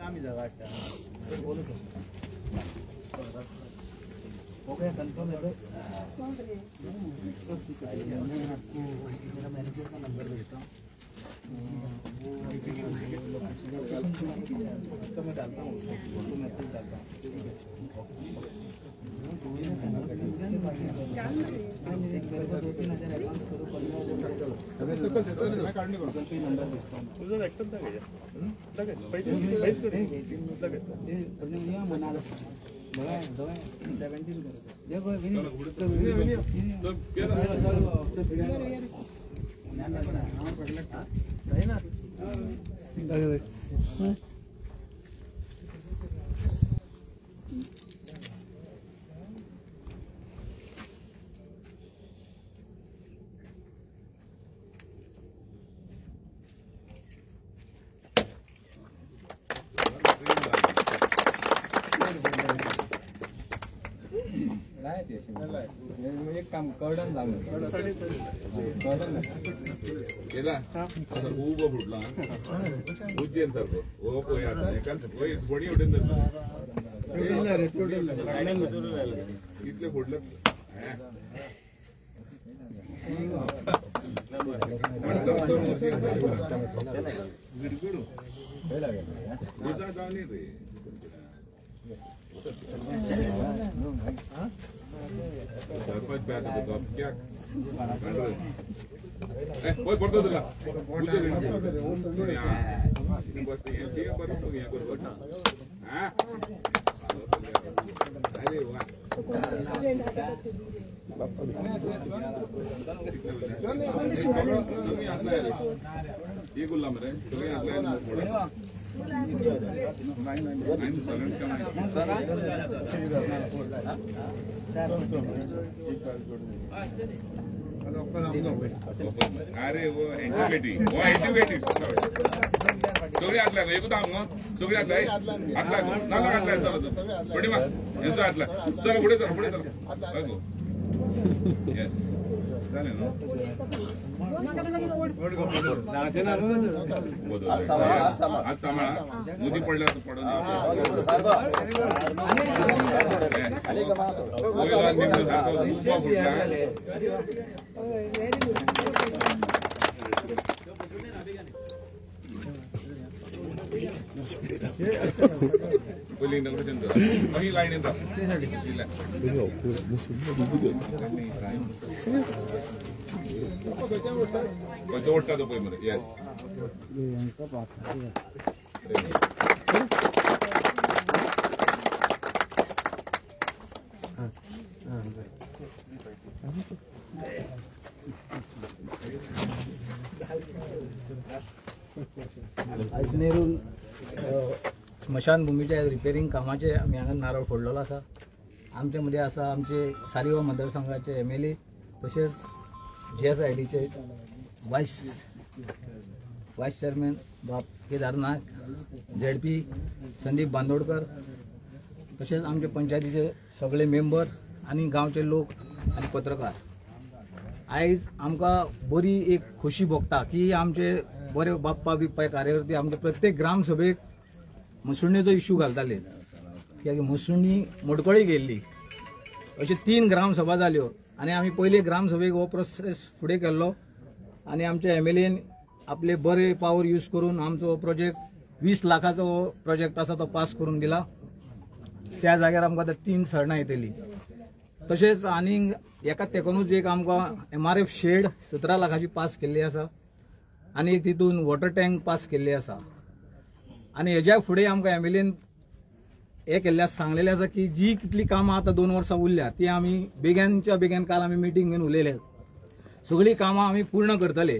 आम्ही जागा बोलू शकतो. ओके कन्फर्म है मेरा मैनेजर का नंबर भेजता हूँ. वो लोकेशन मैं डालता हूँ, मैसेज डालता हूँ. एक काम कर्डन केला खूप फुटला उज्जै अंतर बडी उडेल इतले फुटलं सरपंच क्या पडतो तुला ये गुल्ला मरे अरे वो एज्युकेटेड सगळे आतला एकूच हांव सगळे आतलाय आतला नाला आतलाय चला बडी मा यांचो आतला चला पुढे चला यस झाले ना आज सांभाळा मोदी पडल्यावर पडून वही लाइन ओढता तो पै मध्ये येस आज नेरूल स्मशानभूमीच्या रिपेरिंग कामाचे आम्ही हांगा नारळ फोडलेलो आसा. आमच्या मध्ये आसा आमचे सालिगांव मतदारसंघाचे MLA तसेच GSIDचे वाईस चेअरमॅन बाप केदार नाग, ZP संदीप बांदोडकर, तसेच आमचे पंचायतीचे सगळे मेंबर आणि गावचे लोक आणि पत्रकार. आयज आमकां बरी एक खोशी भोगता की आमचे बरे बाप्पा बिप्पा कार्यकर्ते आमच्या प्रत्येक ग्रामसभेक मसुणेचो इश्यू घालताले, कित्याक मसुणी मोडकळी गेल्ली. अशे 3 ग्रामसभा जाल्यो आनी आमी पयले ग्रामसभेक हो प्रोसेस फुडें केल्लो आनी आमच्या MLAन आपले बरे पावर यूज करून आमचो प्रोजेक्ट 20 लाखाचो प्रोजेक्ट आसा तो पास करून दिला. त्या जाग्यार आमकां आतां 3 सरणां येतली. तशेंच आनी एकाच तेकोनूच एक आमकां MRF शेड 17 लाखाची पास केल्ली आसा आनी एक तितून वॉटर टँक पास केल्ली आसा. आनी हेज्या फुडें आमकां MLAन हे केल्ले सांगलेले आसा की जी कितली कामां आतां 2 वर्सां उरल्या ती आमी बेग्यानच्या बेगीन काल आमी मिटींग घेवन उलयले, सगळी कामां आमी पूर्ण करतले.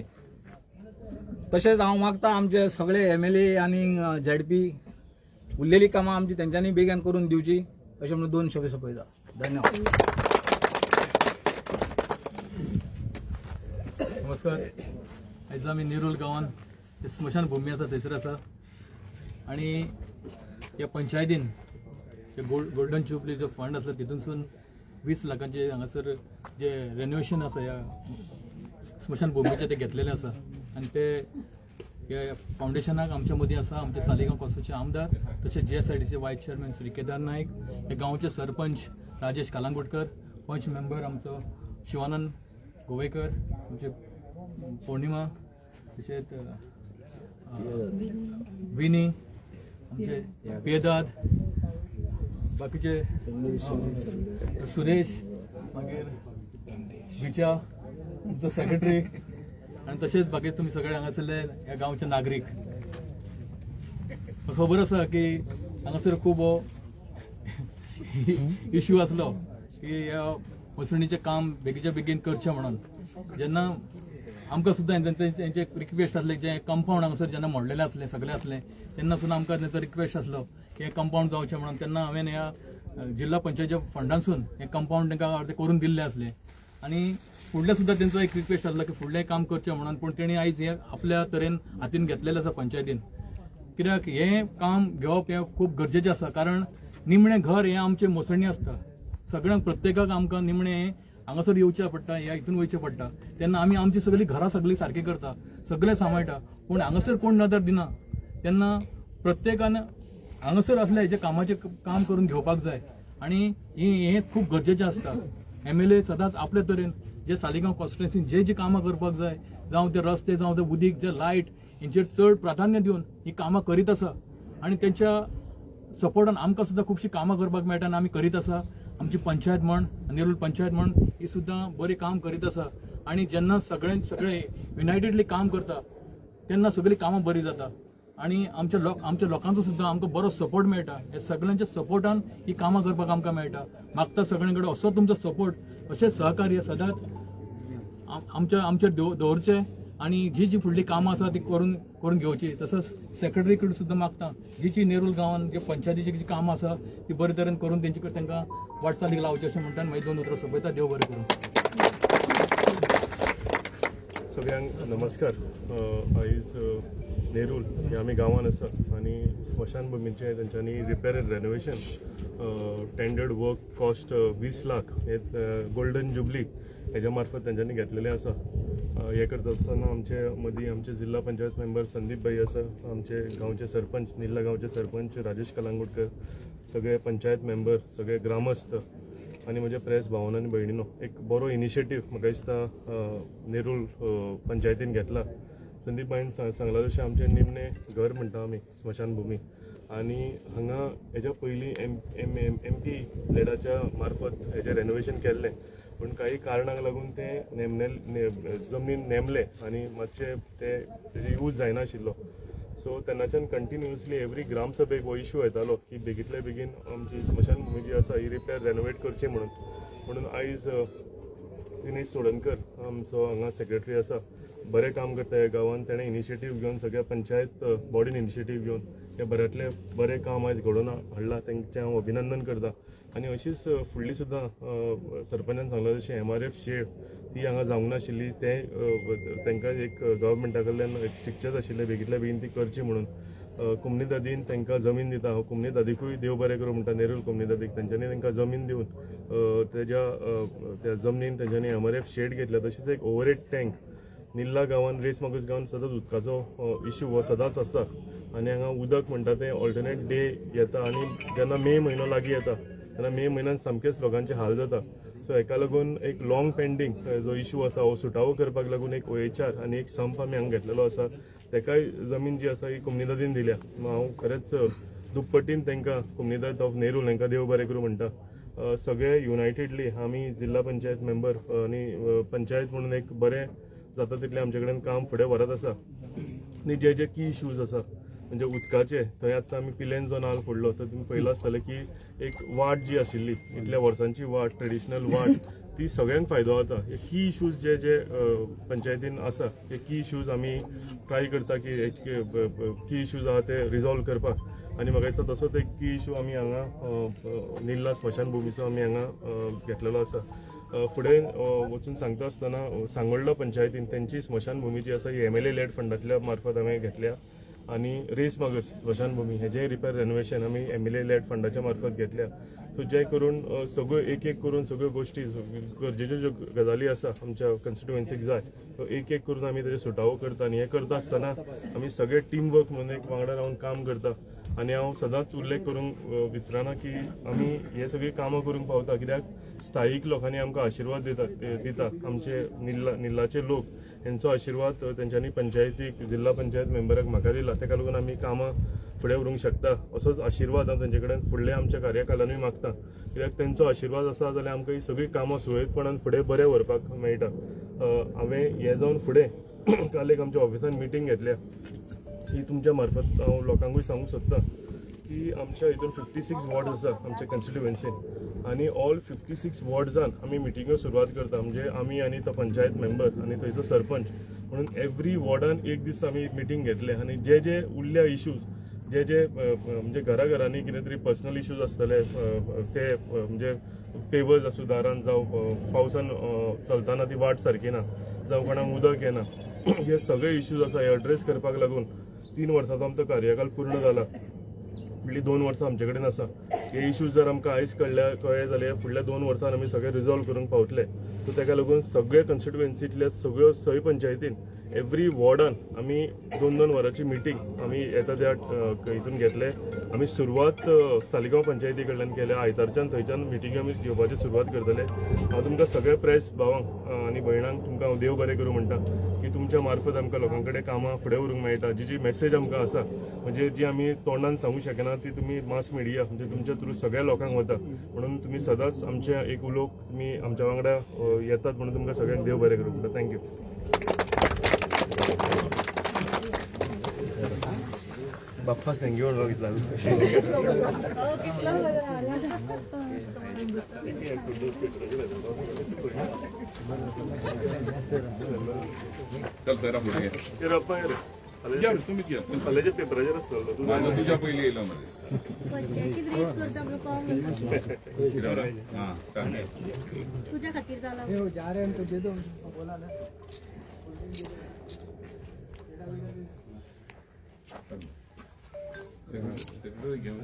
तशेंच हांव मागता आमचे सगळे MLA आनी ZP उरलेली कामां आमची तेंच्यांनी बेगीन करून दिवची अशें म्हणून 2 शब्द सोंपयता. धन्यवाद. नमस्कार. आयज आमी नेरूल गांवांत स्मशानभूमी आसा थंयसर आसा आनी ह्या पंचायतीन गोल्डन जुबली जो फंड आसला तितूनसून 20 लाखांचे हांगासर जे रेनोवेशन आसा ह्या स्मशानभूमीचे ते घेतलेले आसा आनी ते ह्या फाउंडेशनाक आमच्या मदीं आसा आमचे सालिगांव कॉन्स्टिट्युन्सीचे आमदार तसेच JSIDC vice chairman Shri Kedar Naik, हे गावचे सरपंच राजेश कालांगुटकर, पंच मेंबर आमचो शिवानंद गोवेकर, आमचे पौर्णिमा, तसेच विनी, आमचे पेदाद, बाकीचे सुरेश, मागीर विचा, आमचो सेक्रेटरी, आणि तसेच बाकी तुम्ही सगळे हांगासरले ह्या गांवचे नागरीक. खबर आसा की हांगासर खूब इश्यू आसलो की ह्या मसणीचें काम बेगीच्या बेगीन करचें म्हणून. जेन्ना आमकां सुद्दां तेंचे रिक्वेस्ट आसले, जे कंपाऊंड हांगासर जेन्ना मोडलेले आसले सगळे आसले, तेन्ना सुद्दां आमकां तेंचो रिक्वेस्ट आसलो की हे कंपाऊंड जावचें म्हणून. तेन्ना हांवें ह्या जिल्हा पंचायतीच्या फंडांसून हे कंपाऊंड तांकां अर्दे करून दिल्ले आसले. आणि फुडले सुद्दां तेंचो एक रिक्वेस्ट आसलो की फुडलें काम करचें म्हणून. पूण तेणी आयज हे आपल्या तरेन हातीन घेतलेलें आसा पंचायतीन. कित्याक हें काम घेवप हें खूब गरजेचें आसा, कारण निमणें घर हें आमचें मोसणी आसता. सगळ्यांक प्रत्येकाक आमकां निमणें हांगासर येवचें पडटा, ह्या हितून वयचें पडटा. तेन्ना आमी आमची सगळीं घरां सगळीं सारकी करता, सगळें सांबाळटा, पूण हांगासर कोण नदर दिना. तेन्ना प्रत्येकान हांगासर असल्या हेजें कामाचें काम करून घेवपाक जाय. आनी हें खूब गरजेचें आसता. MLA सदांच आपले तरेन जे सालिगांव कॉन्स्टिट्युएन्सीन जे कामां करपाक जाय, जावं ते रस्ते, जावं ते उदीक, जे लायट, हेंचेर चड प्राधान्य दिवन ही कामां करीत आसा. आनी तेंच्या सपोर्टान आमकां सुद्दां खुबशीं कामां करपाक मेळटा आनी आमी करीत आसा. आमची पंचायत म्हण, नेरूल पंचायत म्हण, ही सुद्दां बरी काम करीत आसा. आनी जेन्ना सगळे युनायटेडली काम करता तेन्ना सगळीं कामां बरी जाता. आनी आमच्या लोकांचो सुद्दां आमकां बरो सपोर्ट मेळटा. हे सगळ्यांच्या सपोर्टान ही कामां करपाक आमकां मेळटा. मागता सगळ्यां कडेन असो तुमचो सपोर्ट, अशें सहकार्य सदांच आमचेर दवरचें. आनी जी फुडलीं कामां आसा ती करून घेवची. तसोच सेक्रेटरी कडेन सुद्दां मागता जी नेरूल गांवांत जे पंचायतीची जी कामां आसा ती बरे तरेन करून तांकां वाटचालीक लावचें अशें म्हणटा. मागीर 2 उतरां सोंपयता. देव बरें करूं. सगळ्यांक नमस्कार. आयज नेरूल हे आमी गांवांत आसा आनी स्मशान भुमीचें तेंच्यांनी repair end renovation tendered work cost 20 lakh हे गोल्डन जुबली हेज्या मार्फत तेंच्यांनी घेतलेलें आसा. हे करता आसतना आमचे मदीं आमचे जिल्हा पंचायत मेंबर संदीप भाई आसा, आमचे गांवचे सरपंच निल्ला गांवचे सरपंच राजेश कलांगुटकर, सगळे पंचायत मेंबर, सगळे ग्रामस्थ आनी म्हजे प्रेस भावन आनी भयणीनो. एक बरो इनिशिएटीव म्हाका दिसता नेरूल पंचायतीन घेतला. संदीप भाईन सांगला तशें आमचें निमणें घर म्हणटा आमी स्मशान भुमी. आनी हांगा हेज्या पयलीं MP लेडाच्या मार्फत हेजें रेनोवेशन केल्लें, पूण काही कारणांक लागून ते जमीन नेमले आनी मातशें तेजे यूज जायनाशिल्लो. सो तेन्नाच्यान कंटिन्युअसली एवरी ग्रामसभेक हो इश्यू येतालो की बेगींतल्या बेगीन आमची स्मशान भुमी जी आसा ही रिपेर रेनोवेट करची म्हणून आयज दिनेश सोडनकर आमचो हांगा सेक्रेटरी आसा, बरें काम करता ह्या गांवांत. तेणें इनिशिएटीव घेवन सगळ्या पंचायत बॉडीन इनिशिएटीव घेवन हे बऱ्यांतलें बरें काम आयज घडोवन हाडलां. तेंचें हांव अभिनंदन करतां. आनी अशीच फुडली सुद्दां सरपंचान सांगलां तशें MRF शेड ती हांगा जावंक नाशिल्ली, तेंकां एक गव्हर्मेंटा कडल्यान एक स्ट्रिक्चर्स आशिल्ले बेगींतल्या बेगीन ती करची म्हणून. कुमनी दादीन तांकां जमीन दिता. हांव कुमनी दादीकूय देव बरें करूं म्हणटा, नेरूल कुमनी दादीक. तेंच्यांनी तांकां जमीन दिवन त्या जमनीन तेंच्यांनी MRF शेड घेतल्या. तशीच एक ओव्हरहेड टँक निल्ला गांवांत, रेस मागूस गांवांत सदांच उदकाचो इश्यू हो सदांच आसता. आनी हांगा उदक म्हणटा तें ऑल्टरनेट डे येता आनी जेन्ना मे म्हयनो लागीं येता तेन्ना मे म्हयन्यान सामकेच लोकांचे हाल जाता. सो हेका लागून एक लॉंग पेंडींग जो इश्यू आसा हो सुटावो करपाक लागून एक OHR आनी एक संप आमी हांगा घेतलेलो आसा. तेकाय जमीन जी आसा ही कुमनीदादीन दिल्या. हांव खरेंच दुप्पटीन तांकां कुमनीदाद ऑफ नेरूल हांकां देव बरें करूं म्हणटा. सगळे युनायटेडली आमी जिल्हा पंचायत मेंबर आनी पंचायत म्हणून एक बरें जाता तितलें आमचे कडेन काम फुडें व्हरत आसा. आनी जे की इश्यूज आसा म्हणजे उदकाचे, थंय आतां आमी पिलेन जो नाल फोडलो तर तुमी पळयलां आसतलें की एक वाट जी आशिल्ली इतल्या वर्सांची वाट, ट्रेडिशनल वाट, ती सगळ्यांक फायदो जाता. हे की इश्यूज जे पंचायतीन आसा हे की इश्यूज आमी ट्राय करता की की इश्यूज आहा ते रिजॉल्व करपाक. आनी म्हाका दिसता तसोच एक की इश्यू आमी हांगा निल्ला स्मशान भुमीचो आमी हांगा घेतलेलो आसा. फुडें वचून सांगता आसतना सांगोळडा पंचायतीन तेंची स्मशान भुमी जी आसा ही MLA लेड फंडांतल्या मार्फत हांवें घेतल्या. आनी रेस मागस स्मशान भुमी हेजें रिपेर रेनोवेशन आमी MLA लेड फंडाच्या मार्फत घेतल्या. सो जे करून सगळ्यो एक करून सगळ्यो गोश्टी गरजेच्यो ज्यो गजाली आसा आमच्या कॉन्स्टिट्युएन्सीक जाय तो एक करून आमी तेजे सुटावो करता. आनी हें करता आसतना आमी सगळे टीम वर्क म्हणून एक वांगडा रावन काम करता. आनी हांव सदांच उल्लेख करूंक विसरना की आमी हे सगळी कामां करूंक पावता, कित्याक स्थायीक लोकांनी आमकां आशिर्वाद दिता आमचे निल्लाचे लोक हेंचो आशिर्वाद तेंच्यांनी पंचायतीक जिल्हा पंचायत मेंबराक म्हाका दिला, तेका लागून आमी कामां फुडें व्हरूंक शकता. असोच आशिर्वाद हांव तेंचे कडेन फुडल्या आमच्या कार्यकालानूय मागता, कित्याक तेंचो आशिर्वाद आसा जाल्यार आमकां ही सगळी कामां सुरळीतपणान फुडें बरें व्हरपाक मेळटा. हांवें हे जावन फुडें काल एक आमच्या ऑफिसान मिटींग घेतल्या, ही तुमच्या मार्फत हांव लोकांकूय सांगूंक सोदता की आमच्या हितून 56 वॉर्ड्स आसा आमच्या कॉन्स्टिट्युएन्सीन, आनी ऑल 56 वॉर्ड्सान आमी मिटिंगो सुरवात करता. म्हणजे आमी आनी तो पंचायत मेंबर आनी थंयचो सरपंच म्हणून एवरी वॉर्डान एक दीस आमी मिटींग घेतले, आनी जे उरल्या इश्यूज जे म्हणजे घरांनी कितें तरी पर्सनल इश्यूज आसतले ते म्हणजे पेवर्स आसूं दारान जावं पावसान चलतना ती वाट सारकी ना जावं कोणाक उदक येना, हे सगळे इश्यूज आसा हे एड्रेस करपाक लागून 3 वर्सांचो आमचो कार्यकाल पूर्ण जाला. फुडलीं 2 वर्सां आमचे कडेन आसा. हे इश्यूज जर आमकां आयज कळ्ळे जाल्यार फुडल्या 2 वर्सान आमी सगळे रिजॉल्व करूंक पावतले. सो ताका लागून सगळे कॉन्स्टिट्युएन्सींतल्या सगळ्यो 6 पंचायतीन एवरी वॉर्डान आमी 2-2 वरांची मिटींग आमी येता त्या हितून घेतले. आमी सुरवात सालिगांव पंचायती कडल्यान केल्या, आयतारच्यान थंयच्यान मिटींग आमी घेवपाची सुरवात करतले. हांव तुमकां सगळे प्रेस भावांक आनी भयणांक तुमकां हांव देव बरें करूं म्हणटा की तुमच्या मार्फत आमकां लोकां कडेन कामां फुडें व्हरूंक मेळटा. जी मेसेज आमकां आसा म्हणजे जी आमी तोंडान सांगूंक शकना ती तुमी मास मिडिया म्हणजे तुमच्या थ्रू सगळ्या लोकांक वता, म्हणून तुमी सदांच आमचे एक उलोवक तुमी आमच्या वांगडा येतात, म्हणून तुमकां सगळ्यांक देव बरें करूं म्हणटा. थँक्यू. बाप्पा थँक्यू म्हणपाक चल पेरा पुढे घे. तुम्हीच घ्या. फाल्याच्या पेपराचेर आसतलो माझं तुझ्या पयलीं येयलो मरे. पंचायतीत रेस करता म्हणून पावलो. कितें रे? हां सांग. तुझ्या खातीर जाला. सेक्रेटरी घेऊन